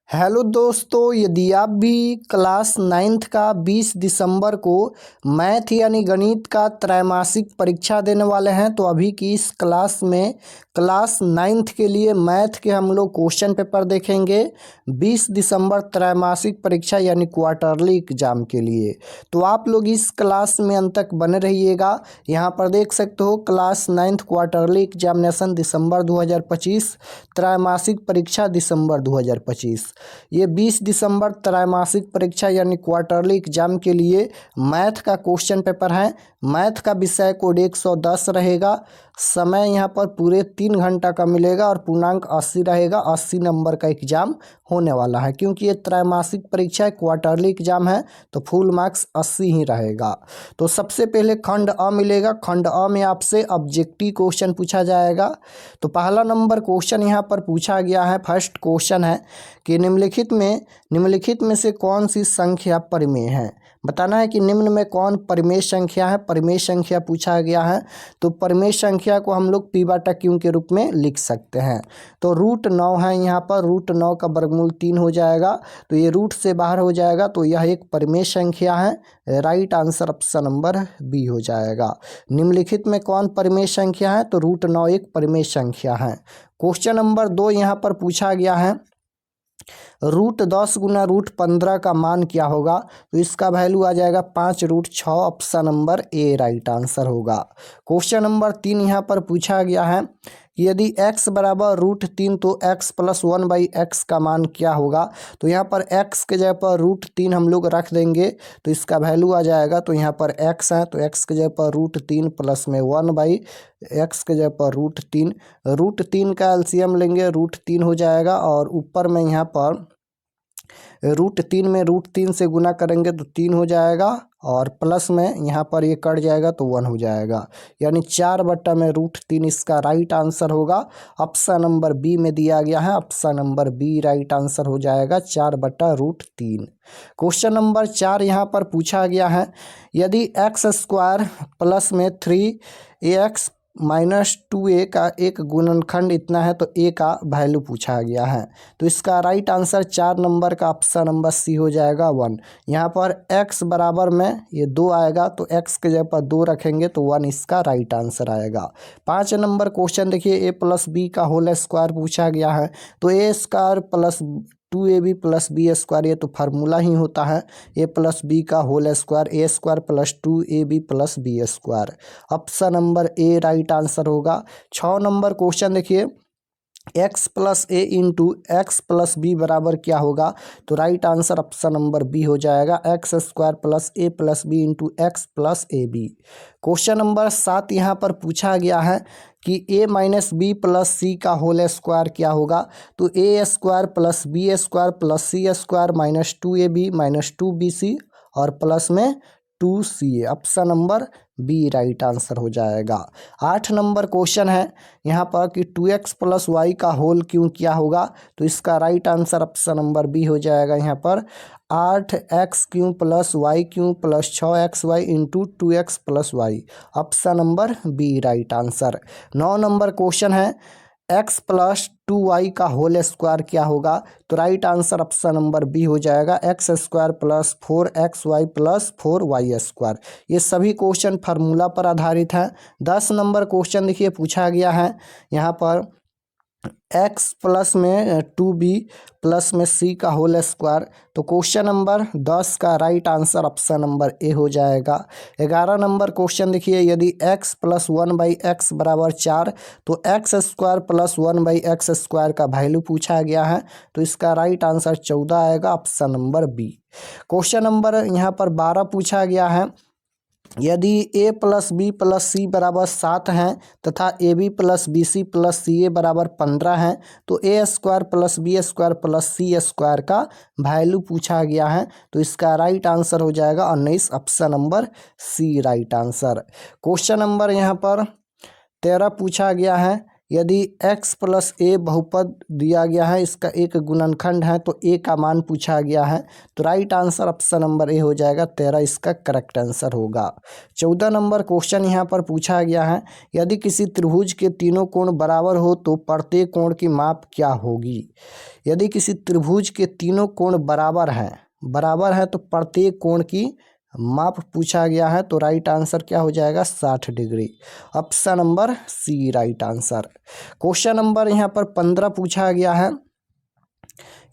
Hello दोस्तों, यदि आप भी क्लास 9th का 20 दिसंबर को मैथ यानी गणित का त्रैमासिक परीक्षा देने वाले हैं तो अभी की इस क्लास में क्लास 9th के लिए मैथ के हम लोग क्वेश्चन पेपर देखेंगे 20 दिसंबर त्रैमासिक परीक्षा यानी क्वार्टरली एग्जाम के लिए। तो आप लोग इस क्लास में अंत तक बने रहिएगा। यहाँ पर देख सकते हो क्लास 9th क्वार्टरली एग्जामिनेशन दिसंबर 2025, त्रैमासिक परीक्षा दिसंबर 2025। ये 20 दिसंबर त्रैमासिक परीक्षा यानी क्वार्टरली एग्जाम के लिए मैथ का क्वेश्चन पेपर है। मैथ का विषय कोड 110 रहेगा। समय यहाँ पर पूरे 3 घंटा का मिलेगा और पूर्णांक 80 रहेगा। 80 नंबर का एग्जाम होने वाला है। क्योंकि ये त्रैमासिक परीक्षा है, क्वार्टरली एग्जाम है, तो फुल मार्क्स 80 ही रहेगा। तो सबसे पहले खंड अ मिलेगा। खंड अ में आपसे ऑब्जेक्टिव क्वेश्चन पूछा जाएगा। तो पहला नंबर क्वेश्चन यहाँ पर पूछा गया है। फर्स्ट क्वेश्चन है कि निम्नलिखित में से कौन सी संख्या परिमेय है। बताना है कि निम्न में कौन परिमेय संख्या है। परिमेय संख्या पूछा गया है तो परिमेय संख्या को हम लोग p/q के रूप में लिख सकते हैं। तो √9 है, यहाँ पर √9 का वर्गमूल 3 हो जाएगा। तो ये रूट से बाहर हो जाएगा, तो यह एक परिमेय संख्या है। Right answer option number B हो जाएगा। निम्नलिखित में कौन परिमेय संख्या है, तो √9 एक परिमेय संख्या है। क्वेश्चन नंबर 2 यहाँ पर पूछा गया है √10 गुना √15 का मान क्या होगा। तो इसका वैल्यू आ जाएगा 5√6। Option number A right answer होगा। क्वेश्चन नंबर 3 यहाँ पर पूछा गया है कि यदि x बराबर √3 तो x + 1/x का मान क्या होगा। तो यहाँ पर x के जगह पर √3 हम लोग रख देंगे तो इसका वैल्यू आ जाएगा। तो यहाँ पर x है तो x के जगह पर √3 प्लस में 1/x के जगह पर √3 का एलसीएम लेंगे, √3 हो जाएगा। और ऊपर में यहाँ पर √3 में √3 से गुना करेंगे तो 3 हो जाएगा। और प्लस में यहाँ पर ये कट जाएगा तो 1 हो जाएगा। यानी 4/√3 इसका राइट आंसर होगा। ऑप्शन नंबर बी में दिया गया है। Option number B right answer हो जाएगा 4/√3। क्वेश्चन नंबर 4 यहाँ पर पूछा गया है यदि x² प्लस में 3ax - 2a का एक गुणनखंड इतना है तो a का वैल्यू पूछा गया है। तो इसका राइट आंसर 4 नंबर का ऑप्शन नंबर सी हो जाएगा 1। यहाँ पर x बराबर में ये 2 आएगा तो x के जगह पर 2 रखेंगे तो 1 इसका राइट आंसर आएगा। 5 नंबर क्वेश्चन देखिए a + b का होल स्क्वायर पूछा गया है। तो a² plus 2ab plus b² ये तो फार्मूला ही होता है a + b का whole square, a² plus 2ab plus b²। Option number A right answer होगा। 6 नंबर क्वेश्चन देखिए x + a into x + b बराबर क्या होगा। तो right answer option number B हो जाएगा x² plus a + b into x + ab। Question number 7 यहाँ पर पूछा गया है कि a - b + c का होल स्क्वायर क्या होगा। तो a² plus b² plus c² - 2ab - 2bc और प्लस में 2ca। Option number B right answer हो जाएगा। 8 नंबर क्वेश्चन है यहाँ पर कि 2x + y का होल क्यूब क्या होगा। तो इसका right answer option number B हो जाएगा। यहाँ पर 8x³ + y³ + 6xy into 2x + y। Option number B right answer. 9 number question है x + 2y का होल स्क्वायर क्या होगा। तो right answer option number B हो जाएगा x² plus 4xy plus 4y²। ये सभी क्वेश्चन फार्मूला पर आधारित है। 10 नंबर क्वेश्चन देखिए पूछा गया है यहाँ पर x प्लस में 2b प्लस में c का होल स्क्वायर। तो क्वेश्चन नंबर 10 का राइट आंसर ऑप्शन नंबर ए हो जाएगा। 11 नंबर क्वेश्चन देखिए यदि x + 1/x बराबर 4 तो x² प्लस 1/x² का वैल्यू पूछा गया है। तो इसका राइट आंसर 14 आएगा। Option number B. Question number यहाँ पर 12 पूछा गया है यदि a + b + c बराबर 7 हैं तथा ab + bc + ca बराबर 15 हैं तो a² plus b² plus c² का वैल्यू पूछा गया है। तो इसका राइट आंसर हो जाएगा 19। Option number C right answer. Question number यहाँ पर 13 पूछा गया है यदि x प्लस ए बहुपद दिया गया है, इसका एक गुणनखंड है, तो a का मान पूछा गया है। तो राइट आंसर ऑप्शन नंबर ए हो जाएगा। 13 इसका करेक्ट आंसर होगा। 14 नंबर क्वेश्चन यहाँ पर पूछा गया है, यदि किसी त्रिभुज के तीनों कोण बराबर हो तो प्रत्येक कोण की माप क्या होगी। यदि किसी त्रिभुज के तीनों कोण बराबर हैं तो प्रत्येक कोण की माप पूछा गया है। तो राइट आंसर क्या हो जाएगा, 60 degree. Option number C right answer. Question number यहाँ पर 15 पूछा गया है,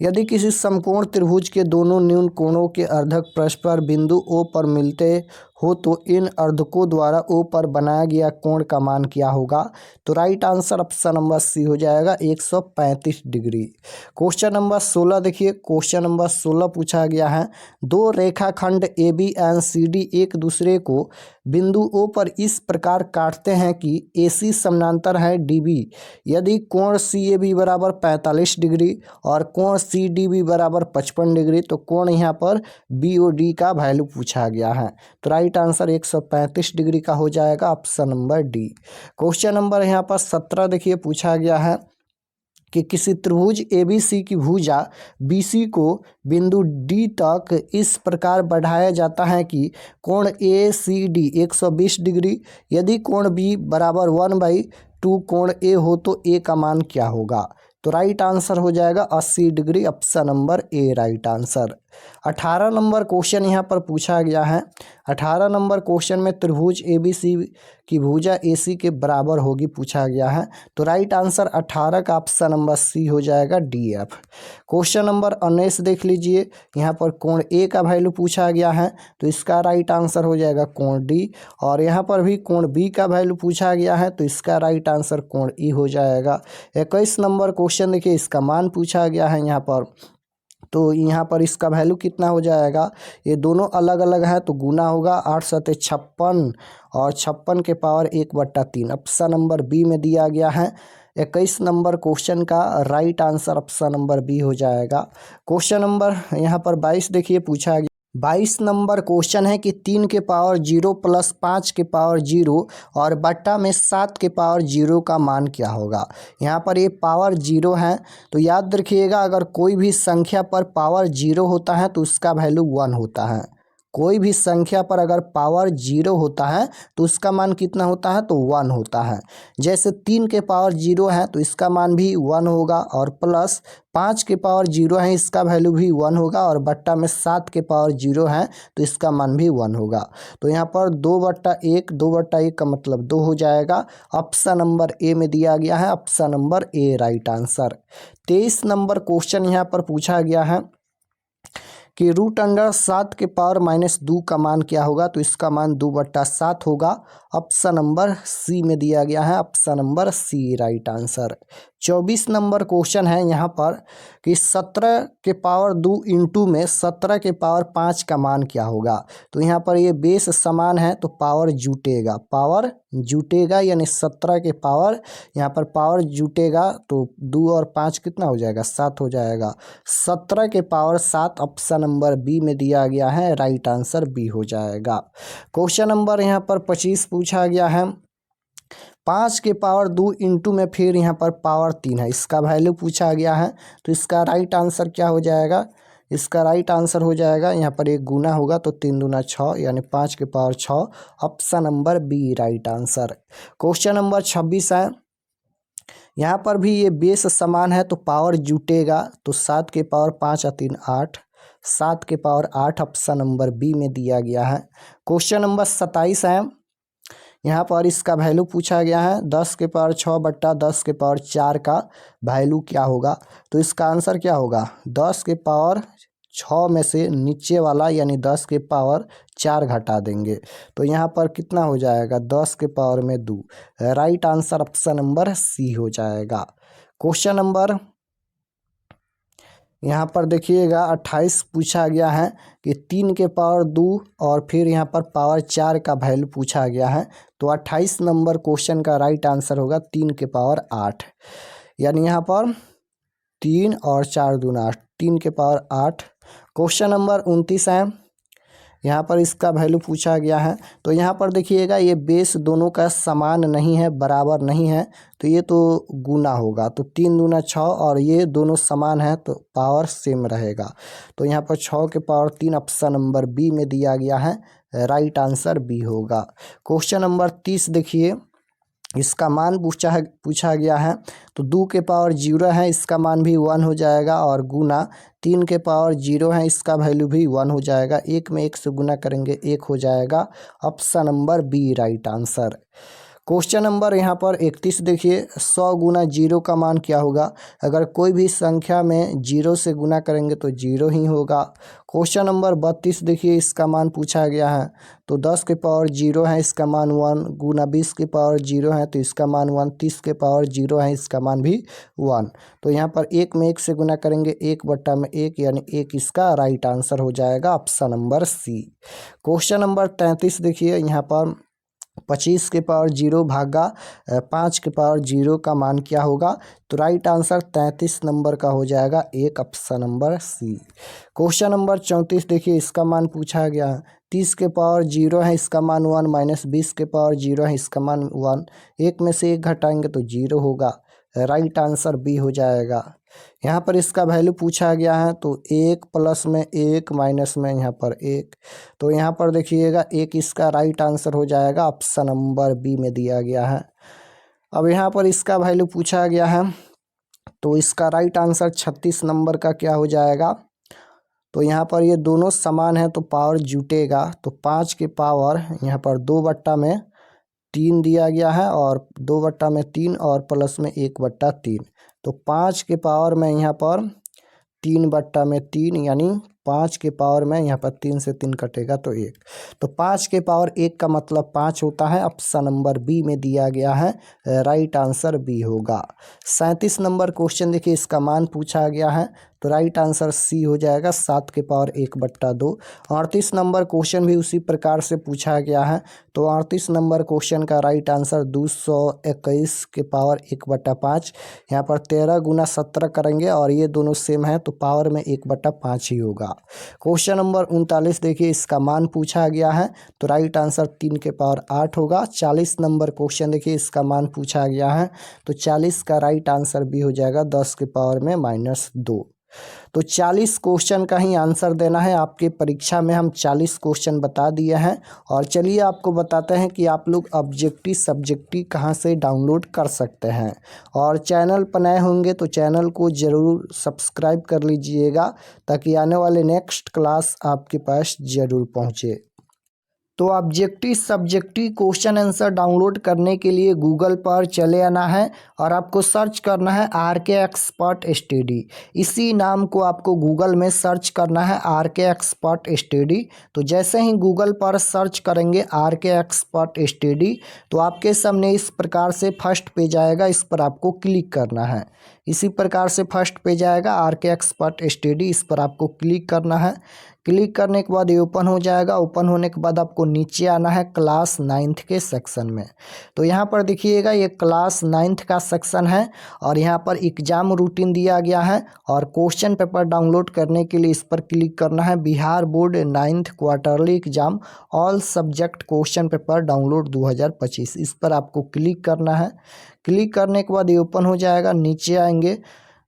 यदि किसी समकोण त्रिभुज के दोनों न्यून कोणों के अर्धक परस्पर बिंदु O पर मिलते हो तो इन अर्धकों द्वारा O पर बनाया गया कोण का मान क्या होगा। तो right answer option number C हो जाएगा, 135 डिग्री। क्वेश्चन नंबर 16 देखिए, क्वेश्चन नंबर 16 पूछा गया है, दो रेखाखंड AB एंड CD एक दूसरे को बिंदु O पर इस प्रकार काटते हैं कि AC समानांतर है DB। यदि कोण CAB बराबर 45 डिग्री और कोण CDB बराबर 55 डिग्री, तो कोण यहाँ पर BOD का वैल्यू पूछा गया है। तो राइट आंसर 135 डिग्री का हो जाएगा, option number D. Question number यहाँ पर 17 देखिए, पूछा गया है कि किसी त्रिभुज ABC की भुजा BC को बिंदु D तक इस प्रकार बढ़ाया जाता है कि कोण ACD 120 डिग्री। यदि कोण B बराबर 1/2 कोण A हो तो A का मान क्या होगा। तो राइट आंसर हो जाएगा 80 degree, option number A right answer. 18 number question यहाँ पर पूछा गया है। 18 नंबर क्वेश्चन में त्रिभुज ABC की भुजा AC के बराबर होगी पूछा गया है। तो राइट आंसर 18 का ऑप्शन नंबर सी हो जाएगा, DF। क्वेश्चन नंबर 19 देख लीजिए, यहाँ पर कोण A का वैल्यू पूछा गया है, तो इसका राइट आंसर हो जाएगा कोण D। और यहाँ पर भी कोण B का वैल्यू पूछा गया है, तो इसका राइट आंसर कोण E हो जाएगा। 21 नंबर क्वेश्चन देखिए, इसका मान पूछा गया है यहाँ पर, तो यहाँ पर इसका वैल्यू कितना हो जाएगा, ये दोनों अलग अलग हैं तो गुना होगा, 8 सते 56 और 56 के पावर 1/3। ऑप्शन नंबर बी में दिया गया है। 21 नंबर क्वेश्चन का right answer option number B हो जाएगा। क्वेश्चन नंबर यहाँ पर 22 देखिए, पूछा गया 22 नंबर क्वेश्चन है कि 3 के पावर 0 प्लस 5 के पावर 0 और बट्टा में 7 के पावर 0 का मान क्या होगा। यहाँ पर ये पावर 0 है, तो याद रखिएगा अगर कोई भी संख्या पर पावर 0 होता है तो उसका वैल्यू 1 होता है। कोई भी संख्या पर अगर पावर 0 होता है तो उसका मान कितना होता है, तो 1 होता है। जैसे 3 के पावर 0 है तो इसका मान भी 1 होगा, और प्लस 5 के पावर 0 है इसका वैल्यू भी 1 होगा, और बट्टा में 7 के पावर 0 है तो इसका मान भी 1 होगा। तो यहाँ पर 2/1 का मतलब 2 हो जाएगा। ऑप्शन नंबर ए में दिया गया है, option number A right answer. 23 number question यहाँ पर पूछा गया है कि √7 के पावर -2 का मान क्या होगा। तो इसका मान 2/7 होगा। ऑप्शन नंबर सी में दिया गया है, option number C right answer. 24 number question है यहाँ पर कि 17 के पावर 2 इंटू में 17 के पावर 5 का मान क्या होगा। तो यहाँ पर ये बेस समान है तो पावर जुटेगा यानी 17 के पावर, यहाँ पर पावर जुटेगा तो 2 और 5 कितना हो जाएगा, 7 हो जाएगा। 17 के पावर 7 ऑप्शन नंबर बी में दिया गया है, राइट आंसर बी हो जाएगा। क्वेश्चन नंबर यहाँ पर 25 पूछा गया है, 5 के पावर 2 इंटू में फिर यहाँ पर पावर 3 है, इसका वैल्यू पूछा गया है। तो इसका राइट आंसर क्या हो जाएगा, इसका राइट आंसर हो जाएगा, यहाँ पर एक गुना होगा तो 3 दूना 6 यानी 5 के power 6। Option number B right answer. Question number 26 है, यहाँ पर भी ये बेस समान है तो पावर जुटेगा, तो 7 के पावर 5 और 3 8, 7 के पावर 8 ऑप्शन नंबर बी में दिया गया है। क्वेश्चन नंबर 27 है, यहाँ पर इसका वैल्यू पूछा गया है, 10 के पावर 6/10 के पावर 4 का वैल्यू क्या होगा। तो इसका आंसर क्या होगा, 10 के पावर 6 में से नीचे वाला यानी 10 के पावर 4 घटा देंगे, तो यहाँ पर कितना हो जाएगा, 10 के पावर में 2। Right answer option number C हो जाएगा। क्वेश्चन नंबर यहाँ पर देखिएगा 28 पूछा गया है कि 3 के पावर 2 और फिर यहाँ पर पावर 4 का वैल्यू पूछा गया है। तो 28 नंबर क्वेश्चन का राइट आंसर होगा 3 के पावर 8, यानी यहाँ पर 3 और 4 दूना 8, 3 के पावर 8। क्वेश्चन नंबर 29 है, यहाँ पर इसका वैल्यू पूछा गया है। तो यहाँ पर देखिएगा ये बेस दोनों का समान नहीं है, बराबर नहीं है, तो ये तो गुना होगा। तो 3 दूना 6 और ये दोनों समान है तो पावर सेम रहेगा। तो यहाँ पर 6 के पावर 3 ऑप्शन नंबर बी में दिया गया है, राइट आंसर बी होगा। क्वेश्चन नंबर 30 देखिए, इसका मान पूछा गया है। तो 2 के पावर 0 है, इसका मान भी 1 हो जाएगा, और गुना 3 के पावर 0 है, इसका वैल्यू भी 1 हो जाएगा। 1 में 1 से गुना करेंगे 1 हो जाएगा, option number B right answer. Question number यहाँ पर 31 देखिए, 100 गुना 0 का मान क्या होगा। अगर कोई भी संख्या में 0 से गुना करेंगे तो 0 ही होगा। क्वेश्चन नंबर 32 देखिए, इसका मान पूछा गया है। तो 10 के पावर 0 है, इसका मान 1, गुना 20 के पावर 0 है तो इसका मान 1, 30 के पावर 0 है, इसका मान भी 1। तो यहाँ पर 1 में 1 से गुना करेंगे 1/1 यानी 1 इसका राइट आंसर हो जाएगा, option number C. Question number 33 देखिए, यहाँ पर 25 के पावर 0 भागा 5 के पावर 0 का मान क्या होगा। तो राइट आंसर 33 नंबर का हो जाएगा, 1 option number C. Question number 34 देखिए, इसका मान पूछा गया है। 30 के पावर 0 है, इसका मान 1, माइनस 20 के पावर 0 है, इसका मान 1। 1 में से 1 घटाएंगे तो 0 होगा, राइट आंसर बी हो जाएगा। यहाँ पर इसका वैल्यू पूछा गया है। तो 1 प्लस में 1 माइनस में यहाँ पर 1, तो यहाँ पर देखिएगा 1 इसका राइट आंसर हो जाएगा, ऑप्शन नंबर बी में दिया गया है। अब यहाँ पर इसका वैल्यू पूछा गया है, तो इसका राइट आंसर 36 नंबर का क्या हो जाएगा। तो यहाँ पर ये दोनों समान है तो पावर जुटेगा। तो 5 के पावर यहाँ पर 2/3 दिया गया है, और 2/3 और प्लस में 1/3। तो 5 के पावर में यहाँ पर 3/3 यानी 5 के पावर में यहाँ पर 3 से 3 कटेगा तो 1। तो 5 के पावर 1 का मतलब 5 होता है, ऑप्शन नंबर बी में दिया गया है, राइट आंसर बी होगा। 37 नंबर क्वेश्चन देखिए, इसका मान पूछा गया है। तो राइट आंसर सी हो जाएगा, 7 के पावर 1/2। 38 नंबर क्वेश्चन भी उसी प्रकार से पूछा गया है। तो 38 नंबर क्वेश्चन का राइट आंसर 221 के पावर 1/5। यहाँ पर 13 गुना 17 करेंगे और ये दोनों सेम है तो पावर में 1/5 ही होगा। क्वेश्चन नंबर 39 देखिए, इसका मान पूछा गया है। तो राइट आंसर 3 के पावर 8 होगा। 40 नंबर क्वेश्चन देखिए, इसका मान पूछा गया है। तो 40 का राइट आंसर भी हो जाएगा 10 के पावर में -2। तो 40 क्वेश्चन का ही आंसर देना है। आपके परीक्षा में हम 40 क्वेश्चन बता दिए हैं। और चलिए आपको बताते हैं कि आप लोग ऑब्जेक्टिव सब्जेक्टिव कहाँ से डाउनलोड कर सकते हैं। और चैनल पर नए होंगे तो चैनल को ज़रूर सब्सक्राइब कर लीजिएगा, ताकि आने वाले नेक्स्ट क्लास आपके पास ज़रूर पहुँचे। तो objective subjective question answer download करने के लिए गूगल पर चले आना है और आपको सर्च करना है RK एक्सपर्ट स्टडी। इसी नाम को आपको गूगल में सर्च करना है, RK एक्सपर्ट स्टडी। तो जैसे ही गूगल पर सर्च करेंगे RK एक्सपर्ट स्टडी, तो आपके सामने इस प्रकार से फर्स्ट पेज आएगा, इस पर आपको क्लिक करना है। इसी प्रकार से फर्स्ट पेज आएगा RK एक्सपर्ट स्टडी, इस पर आपको क्लिक करना है। क्लिक करने के बाद ये ओपन हो जाएगा। ओपन होने के बाद आपको नीचे आना है क्लास 9th के सेक्शन में। तो यहाँ पर देखिएगा ये क्लास 9th का सेक्शन है और यहाँ पर एग्ज़ाम रूटीन दिया गया है और क्वेश्चन पेपर डाउनलोड करने के लिए इस पर क्लिक करना है। Bihar board 9th quarterly exam all subject question paper download 2025, इस पर आपको क्लिक करना है। क्लिक करने के बाद ये ओपन हो जाएगा। नीचे आएंगे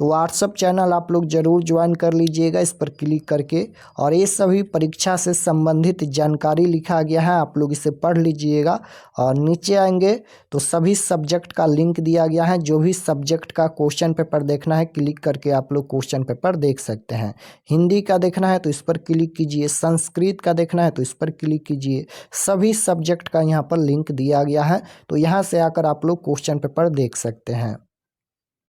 तो व्हाट्सअप चैनल आप लोग ज़रूर ज्वाइन कर लीजिएगा इस पर क्लिक करके। और ये सभी परीक्षा से संबंधित जानकारी लिखा गया है, आप लोग इसे पढ़ लीजिएगा। और नीचे आएंगे तो सभी सब्जेक्ट का लिंक दिया गया है। जो भी सब्जेक्ट का क्वेश्चन पेपर देखना है क्लिक करके आप लोग क्वेश्चन पेपर देख सकते हैं। हिंदी का देखना है तो इस पर क्लिक कीजिए, संस्कृत का देखना है तो इस पर क्लिक कीजिए। सभी सब्जेक्ट का यहाँ पर लिंक दिया गया है, तो यहाँ से आकर आप लोग क्वेश्चन पेपर देख सकते हैं।